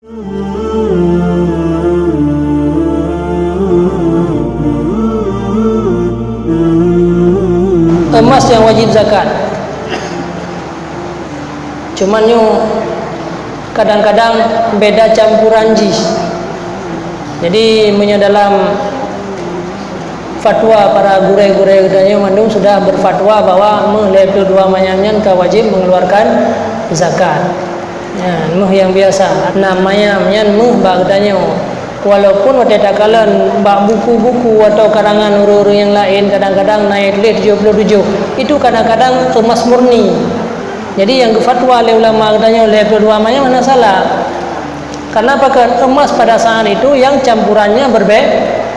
Emas yang wajib zakat. Cuman kadang-kadang beda campuran jis. Jadi dalam fatwa para gure-gure dan mandung sudah berfatwa bahwa level 2 manyamnya wajib mengeluarkan zakat. Ya, yang biasa namanya bagdanya. Walaupun pada takalan buku-buku atau karangan uru-uru yang lain kadang-kadang naik rate 77, itu kadang-kadang emas murni. Jadi yang fatwa oleh ulama katanya level 2 mana salah. Karena pakai emas pada saat itu yang campurannya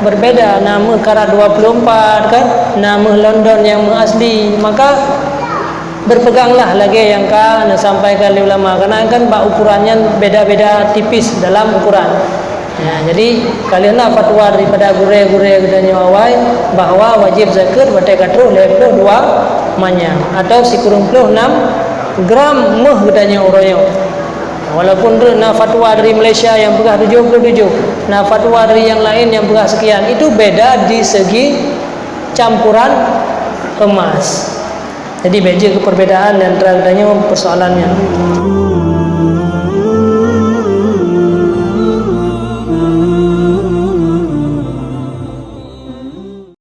berbeda. Nama karat 24 kan, nama London yang asli, maka berpeganglah lagi yang sampaikan oleh ulama, karena kan ukurannya beda-beda tipis dalam ukuran. Ya, jadi kalianlah fatwa daripada gure-gure dan awai bahwa wajib zakat pada katru level 2 manya atau sikurung 6 gram meh katanya uroyo. Walaupun na fatwa dari Malaysia yang pegah 77, na fatwa dari yang lain yang pegah sekian, itu beda di segi campuran emas. Jadi beda perbedaan dan terang persoalannya.